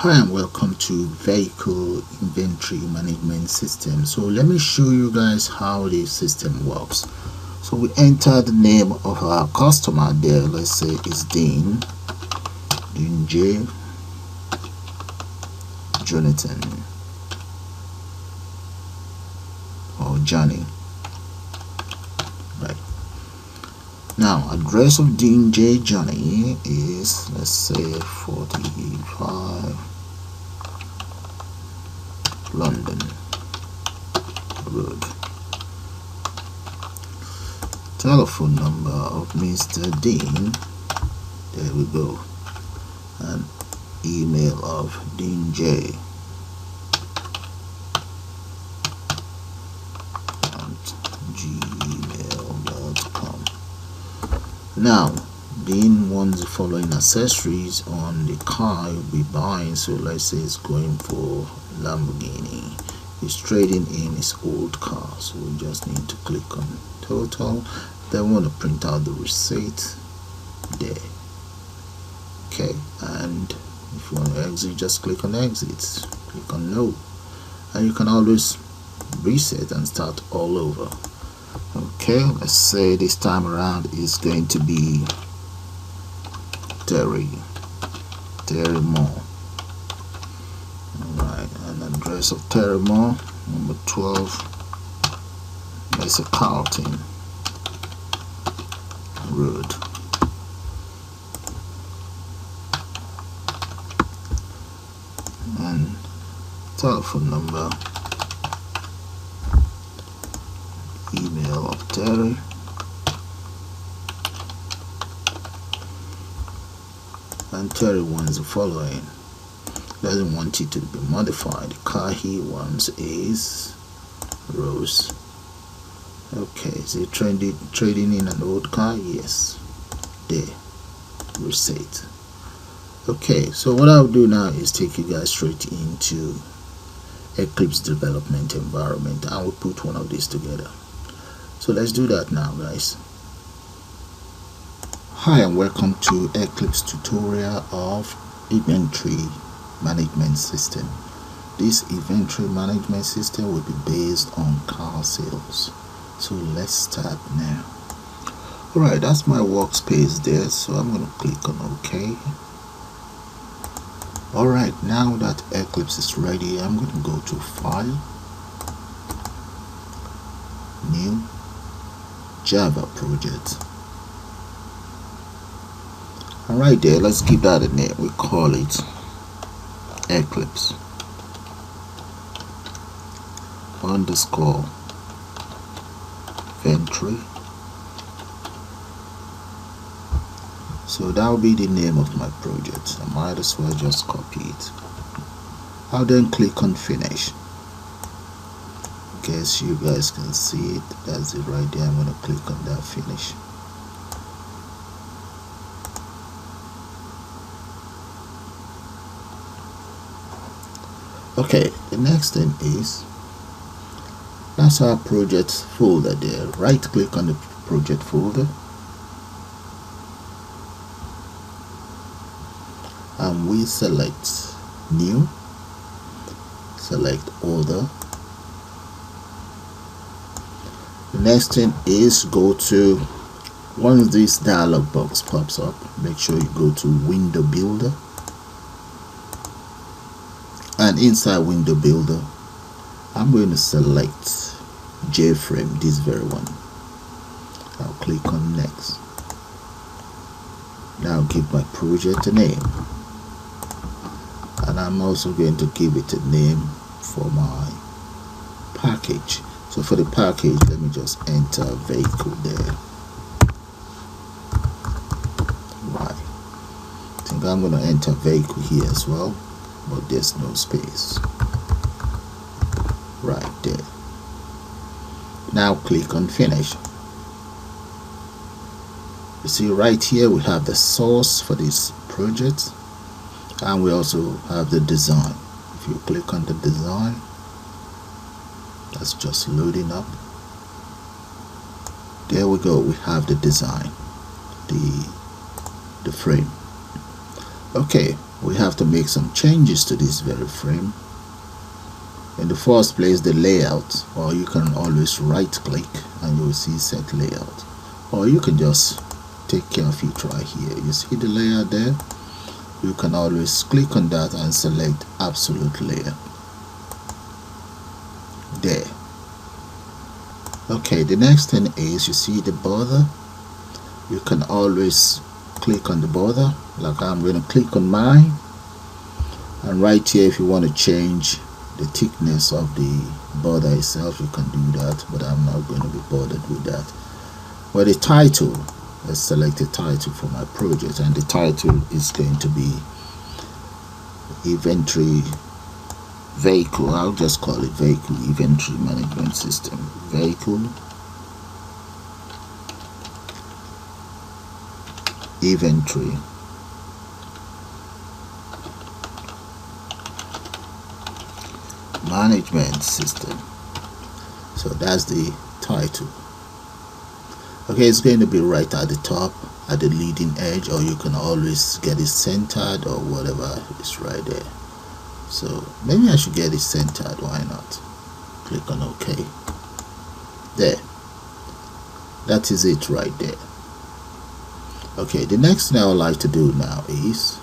Hi and welcome to Vehicle Inventory Management System. So let me show you guys how this system works. So we enter the name of our customer there. Let's say it's Dean J. Jonathan or Johnny. Right. Now address of Dean J. Johnny is, let's say, 45 London Road. Telephone number of Mr. Dean, there we go, and email of Dean J at gmail.com. Now Dean wants the following accessories on the car you'll be buying. So let's say it's going for Lamborghini. He's trading in his old car, so we just need to click on total. Then we want to print out the receipt there. Okay, and if you want to exit, just click on exit, click on no, and you can always reset and start all over. Okay, let's say this time around is going to be Terry Moore. Alright, and address of Terry Moore, number 12, that's a Carlton Road. And telephone number, email of Terry, and Terry wants the following. Doesn't want it to be modified. The car he wants is Rose. Okay, is he trading in an old car? Yes. There, receipt. Okay, so what I'll do now is take you guys straight into Eclipse development environment, and we'll put one of these together. So let's do that now, guys. Hi and welcome to Eclipse tutorial of inventory management system. This inventory management system will be based on car sales. So let's start now. Alright, that's my workspace there, so I'm going to click on OK. Alright, now that Eclipse is ready, I'm going to go to File, New, Java Project. And right there, let's give that a name. We call it Eclipse underscore inventory. So that will be the name of my project. I might as well just copy it. I'll then click on finish. Guess you guys can see it. That's it right there. I'm going to click on that finish. Okay, the next thing is, that's our project folder there. Right click on the project folder and we select new, select order. The next thing is go to, once this dialog box pops up, make sure you go to window builder, and inside window builder I'm going to select JFrame, this very one. I'll click on next. Now give my project a name, and I'm also going to give it a name for my package. So for the package, let me just enter vehicle there. Right, I think I'm going to enter vehicle here as well, but there's no space. Right there. Now click on finish. You see right here we have the source for this project, and we also have the design. If you click on the design, that's just loading up. There we go, we have the design, the frame. Okay, we have to make some changes to this very frame. In the first place, the layout, or you can always right click and you will see set layout, or you can just take care of it right here. You see the layout there? You can always click on that and select absolute layer there. Okay, the next thing is, you see the border. You can always click on the border, like I'm going to click on mine, and right here if you want to change the thickness of the border itself, you can do that, but I'm not going to be bothered with that. But the title, let's select a title for my project, and the title is going to be inventory vehicle. I'll just call it vehicle inventory management system. Vehicle inventory management system. So that's the title. Okay, it's going to be right at the top, at the leading edge, or you can always get it centered or whatever is right there. So maybe I should get it centered, why not? Click on OK. There. That is it right there. Okay, the next thing I would like to do now is,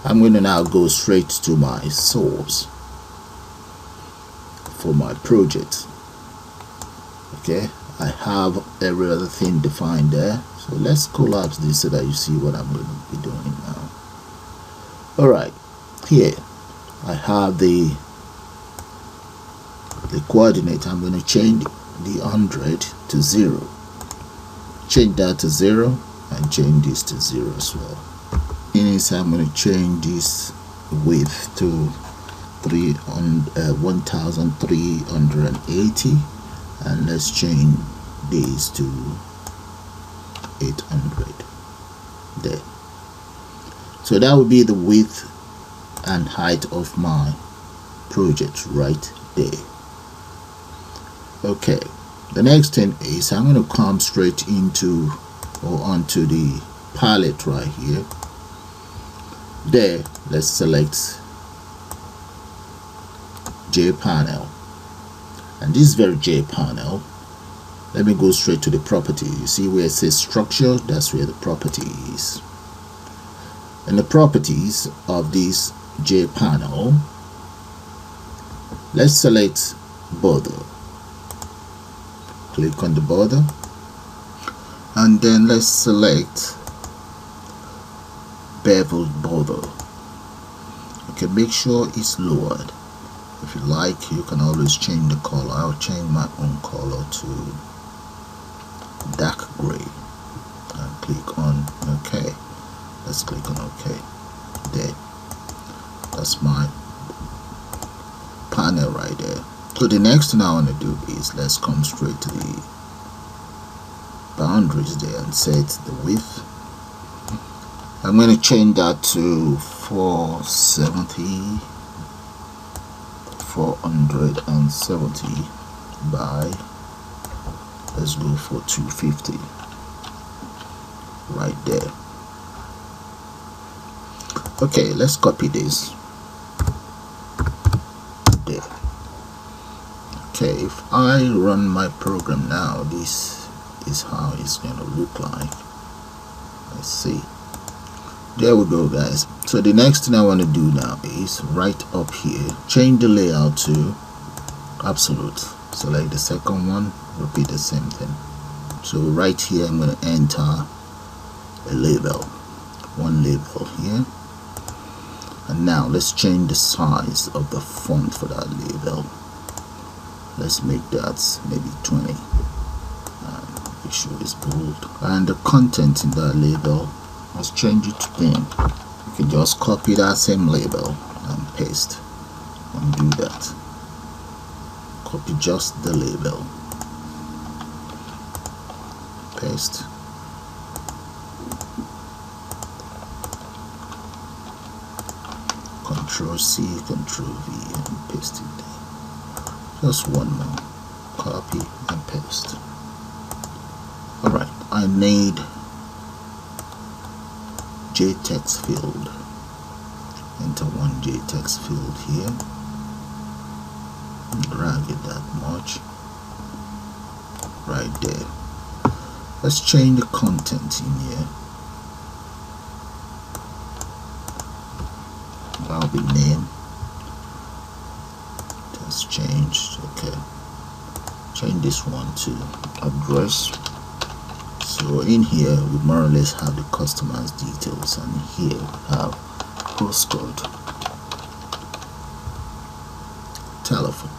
I'm going to now go straight to my source for my project. Okay, I have every other thing defined there, so let's collapse this so that you see what I'm going to be doing now. Alright, here I have the coordinate. I'm going to change the 100 to 0, change that to 0, and change this to 0 as well. So I'm going to change this width to 1380, and let's change this to 800 there. So that would be the width and height of my project right there. Okay, the next thing is, I'm going to come straight into or onto the palette right here. There, let's select J panel, and this very J panel, let me go straight to the property. You see where it says structure? That's where the property is. And the properties of this J panel, let's select border, click on the border, and then let's select beveled border. Okay, make sure it's lowered. If you like, you can always change the color. I'll change my own color to dark gray and click on OK. Let's click on OK. There, that's my panel right there. So the next thing I want to do is, let's come straight to the boundaries there and set the width. I'm going to change that to 470 by, let's go for 250 right there. Okay, let's copy this there. Okay, if I run my program now, this is how it's going to look like. Let's see. There we go, guys. So the next thing I want to do now is, right up here, change the layout to absolute. Select the second one, repeat the same thing. So right here I'm going to enter a label, one label here. And now let's change the size of the font for that label. Let's make that maybe 20, and make sure it's bold. And the content in that label, let's change it to 10. You can just copy that same label and paste, and do that. Copy just the label, paste, Ctrl C, Ctrl V, and paste it there. Just one more, copy and paste. Alright, I need JTextField, enter one JTextField here, drag it that much right there. Let's change the content in here. That'll be name. That's changed. Okay, change this one to address. So in here we more or less have the customer's details, and here we have postcode, telephone,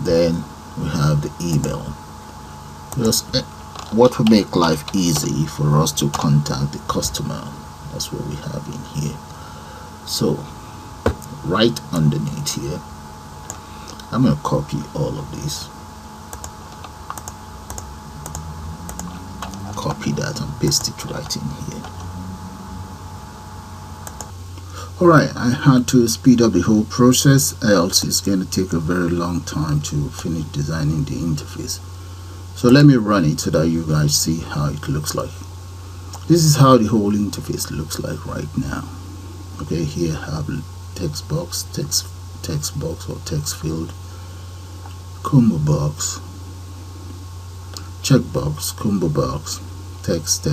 then we have the email. Just what will make life easy for us to contact the customer. That's what we have in here. So right underneath here, I'm going to copy all of these, copy that and paste it right in here. Alright, I had to speed up the whole process, else it's going to take a very long time to finish designing the interface. So let me run it so that you guys see how it looks like. This is how the whole interface looks like right now. Okay, here I have text box, text box or text field, combo box, checkbox, combo box, text,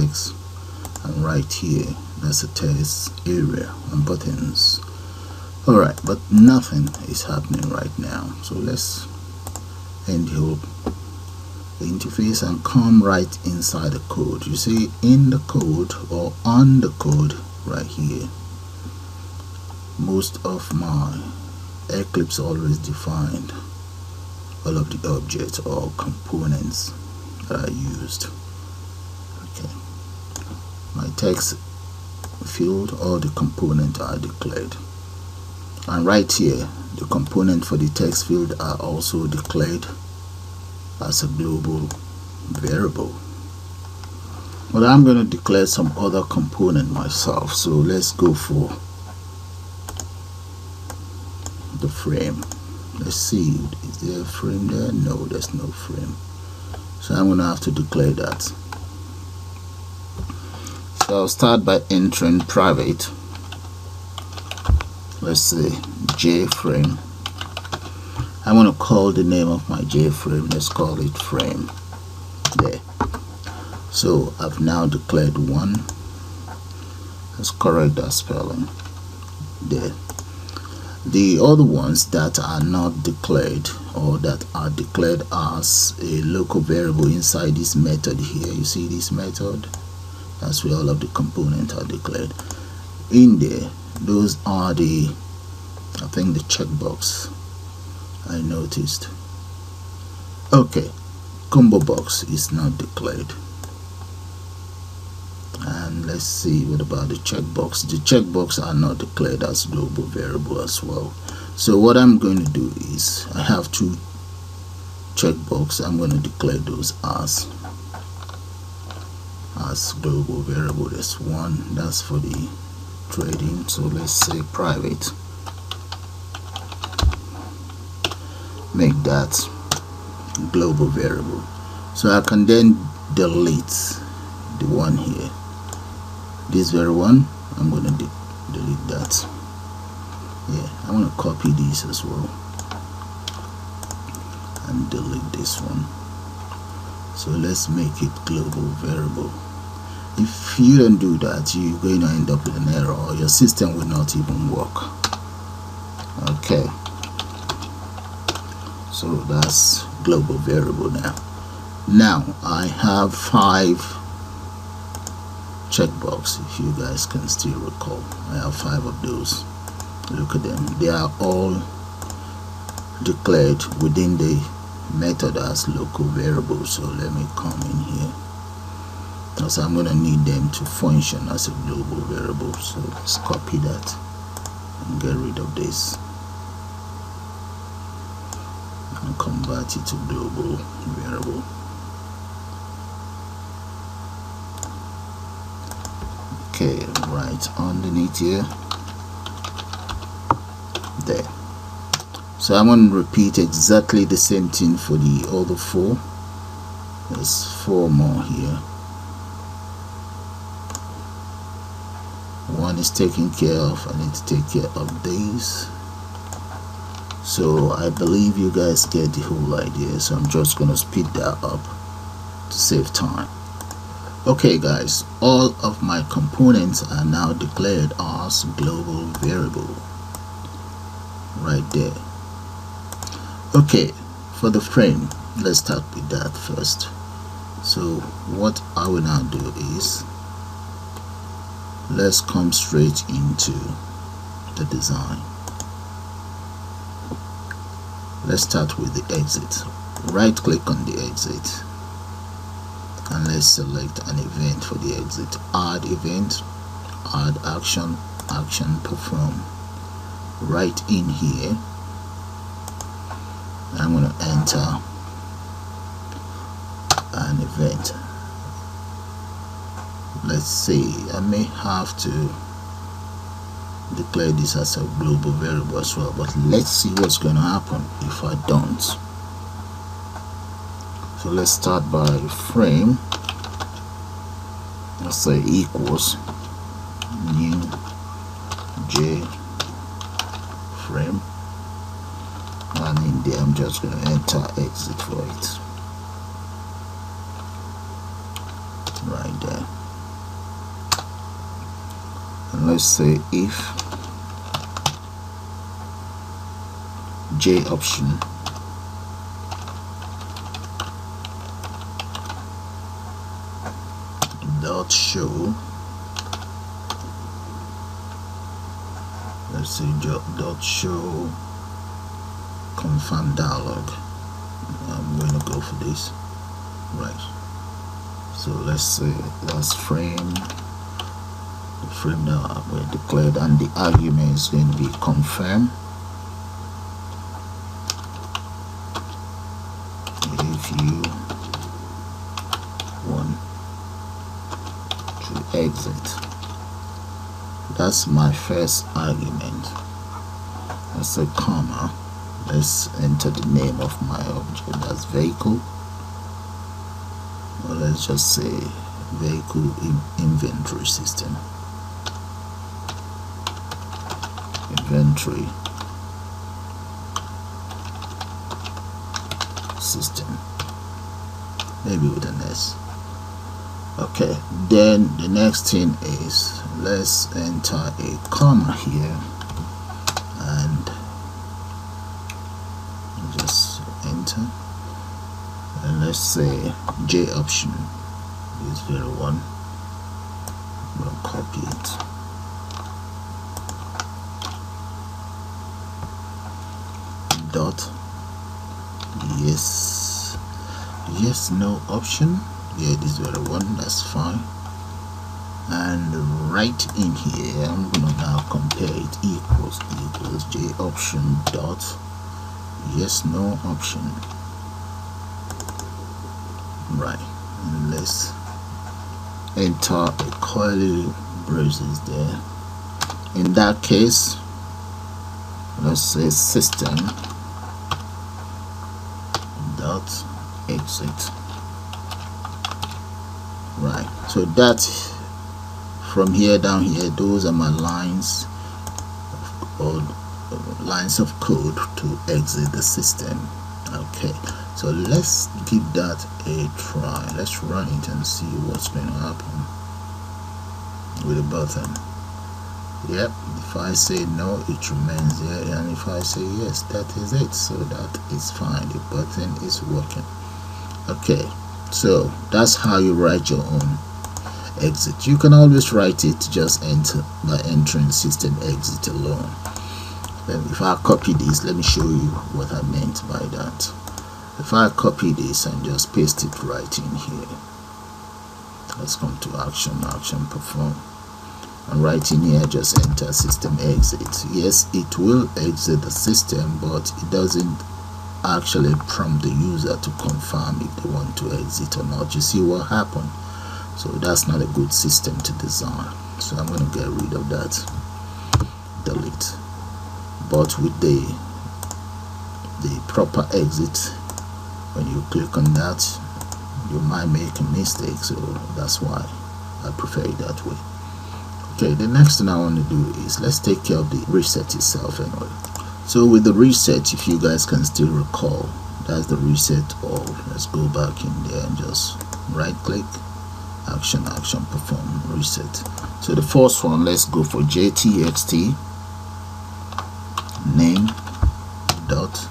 and right here that's a text area and buttons. Alright, but nothing is happening right now. So let's end the whole interface and come right inside the code. You see in the code or on the code right here, most of my Eclipse always defined all of the objects or components that I used. Okay, my text field, all the components are declared, and right here the component for the text field are also declared as a global variable. But I'm going to declare some other component myself, so let's go for the frame. Let's see, is there a frame there? No, there's no frame, so I'm going to have to declare that. So I'll start by entering private, let's say JFrame. I want to call the name of my JFrame, let's call it frame there. So I've now declared one. Let's correct that spelling there. The other ones that are not declared, or that are declared as a local variable inside this method here, you see this method, that's where all of the components are declared in there. Those are the, I think, the checkbox I noticed. Okay, combo box is not declared. And let's see, what about the checkbox? The checkbox are not declared as global variable as well. So what I'm going to do is, I have two checkbox, I'm going to declare those as global variable. There's one, that's for the trading, so let's say private, make that global variable. So I can then delete the one here, this very one. I'm going to delete that. Yeah, I'm going to copy these as well and delete this one. So let's make it global variable. If you don't do that, you're going to end up with an error, or your system will not even work. Okay, so that's global variable now. Now I have 5 checkbox, if you guys can still recall. I have 5 of those. Look at them, they are all declared within the method as local variables. So let me come in here, because I'm going to need them to function as a global variable. So let's copy that and get rid of this and convert it to global variable. Okay, right underneath here, there. So I'm going to repeat exactly the same thing for the other 4. There's 4 more here. One is taken care of. I need to take care of these. So I believe you guys get the whole idea, so I'm just gonna speed that up to save time. Okay guys, all of my components are now declared as global variable right there. Okay, for the frame, let's start with that first. So what I will now do is, let's come straight into the design. Let's start with the exit. Right click on the exit and let's select an event for the exit. Add event, add action, action perform. Right in here, I'm going to enter an event. Let's see, I may have to declare this as a global variable as well, but let's see what's going to happen if I don't. So let's start by frame. Let's say equals new J frame, and in there I'm just going to enter exit for it right there. And let's say if J option dot show, let's say dot show confirm dialog. I'm going to go for this, right? So let's say that's frame. The frame now we declared, and the argument is going to be confirm. If you want to exit, that's my first argument. Let's say comma. Let's enter the name of my object. That's vehicle. Or let's just say vehicle inventory system. Inventory system, maybe with an S. Okay, then the next thing is, let's enter a comma here and just enter, and let's say J option is 01. I'm going to copy it. Dot yes no option, yeah, this is 01, that's fine. And right in here I'm gonna now compare it, equals J option dot yes no option, right? And let's enter a curly braces there. In that case, let's say system dot exit, right? So that from here down here, those are my lines or lines of code to exit the system. Okay, so let's give that a try. Let's run it and see what's going to happen with the button. Yep, if I say no, it remains there, and if I say yes, that is it. So that is fine, the button is working. Okay, so that's how you write your own exit. You can always write it just enter by entering system exit alone. Then if I copy this, let me show you what I meant by that. If I copy this and just paste it right in here, let's come to action perform, and right in here just enter system exit. Yes, it will exit the system, but it doesn't actually prompt the user to confirm if they want to exit or not. You see what happened? So that's not a good system to design, so I'm going to get rid of that, delete. But with the proper exit, when you click on that, you might make a mistake, so that's why I prefer it that way. Okay, the next thing I want to do is let's take care of the reset itself anyway. So with the reset, if you guys can still recall, that's the reset of, let's go back in there and just right click, action, perform, reset. So the first one, let's go for JTXT name dot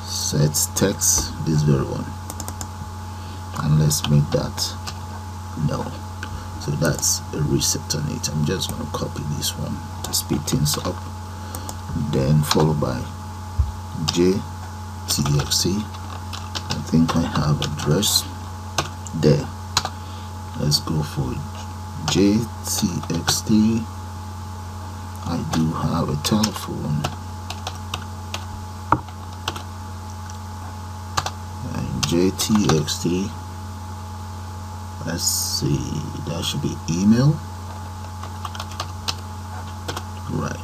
set text, this very one, and let's make that no. So that's a reset on it. I'm just going to copy this one to speed things up, then followed by JTXT. I think I have address there. Let's go for JTXT. I do have a telephone, and JTXT, let's see, that should be email, right?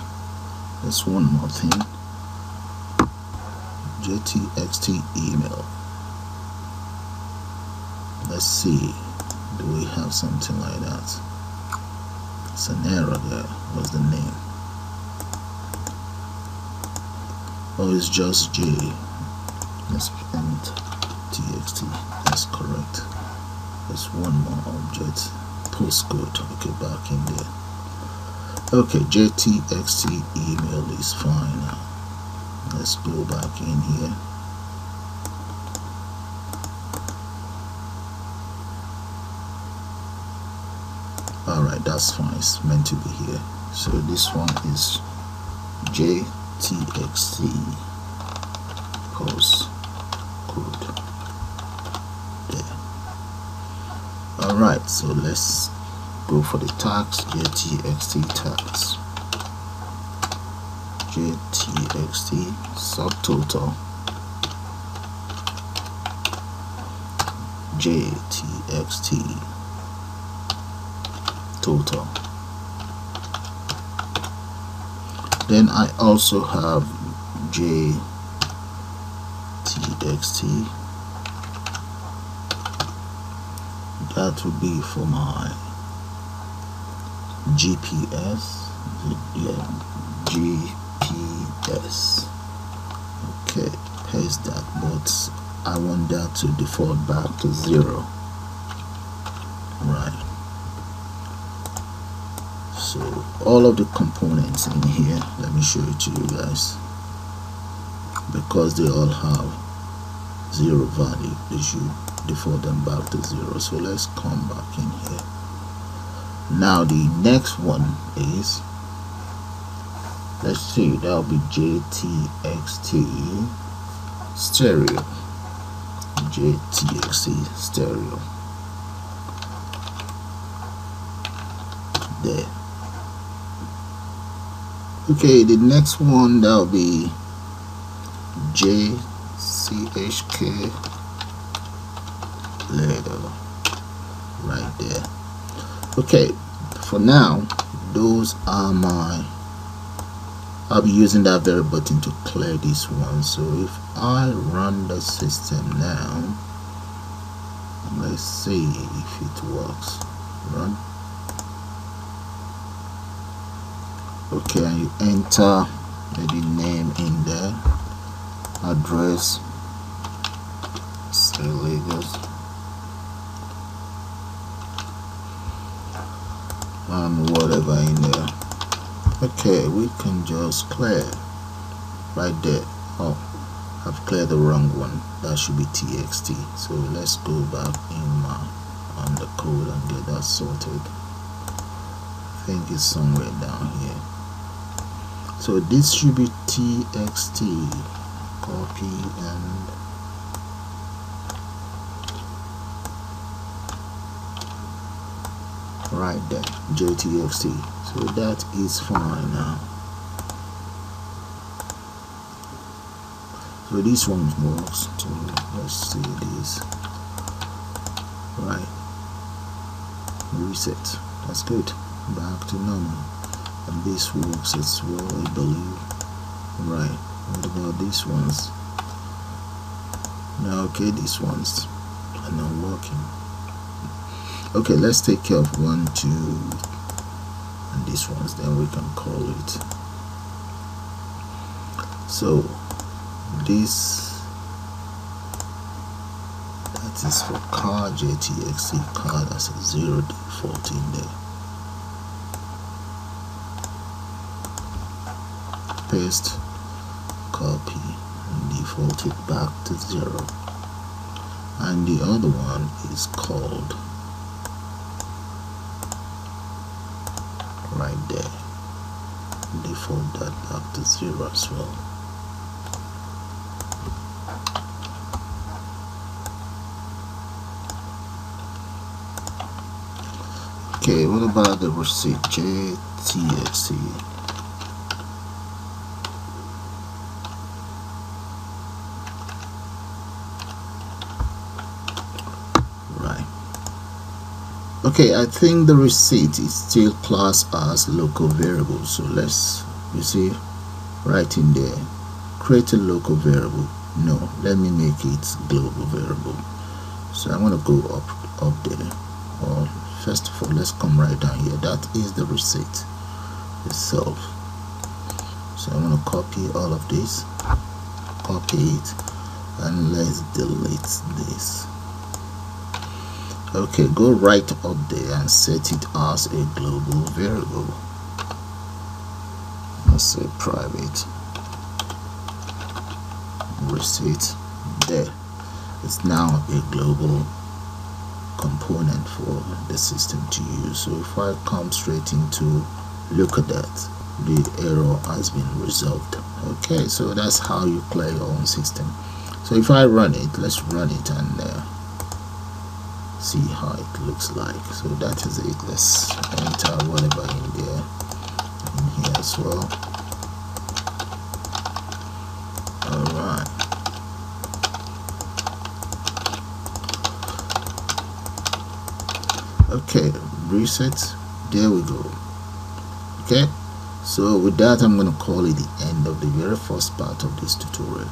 That's one more thing, JTXT email. Let's see, do we have something like that? It's an error there. What's the name? Oh, it's just J. Let's end TXT. That's correct. There's one more object. Postcode. Okay, back in there. Okay, JTXT email is fine now. Let's go back in here. Alright, that's fine. It's meant to be here. So this one is JTXT postcode there. Alright, so let's go for the tags. JTXT tags, JTXT subtotal, JTXT total. Then I also have JTXT. That would be for my GPS. Yeah, GPS. Okay, paste that, but I want that to default back to 0. Right. So all of the components in here, let me show it to you guys, because they all have 0 value, they should default them back to 0. So let's come back in here. Now the next one is, let's see, that'll be JTXT stereo. JTXT stereo there. Okay, the next one, that'll be JCheckButton right there. Okay, for now, those are my, I'll be using that very button to clear this one. So if I run the system now, let's see if it works. Run. Okay, and you enter maybe name in there, address, say Lagos, and whatever in there. Okay, we can just clear right there. Oh, I've cleared the wrong one. That should be TXT. So let's go back in my on the code and get that sorted. I think it's somewhere down here. So this should be TXT. Copy and right there, JTXT. So that is fine now. So this one works too. Let's see this. Right. Reset. That's good. Back to normal. And this works as well, I believe. Right. What about these ones? Now, okay, these ones. and not working. Okay, let's take care of 1, 2 and these ones, then we can call it. So this, that is for car, JTextField car, that's a 0 default in there. Paste, copy, and default it back to 0. And the other one is called right there, default that back to 0 as well. Okay, what about the receipt? JTextField. Okay, I think the receipt is still classed as local variable, so let's, you see right in there, create a local variable. No, let me make it global variable. So I'm going to go up there, or first of all let's come right down here. That is the receipt itself. So I'm going to copy all of this, copy it, and let's delete this. Okay, go right up there and set it as a global variable. Let's say private receipt. There, it's now a global component for the system to use. So if I come straight into look at that, the error has been resolved. Okay, so that's how you play your own system. So if I run it, let's run it and see how it looks like. So that is it. Let's enter whatever in there, in here as well. Alright, okay, reset, there we go. Okay, so with that I'm going to call it the end of the very first part of this tutorial.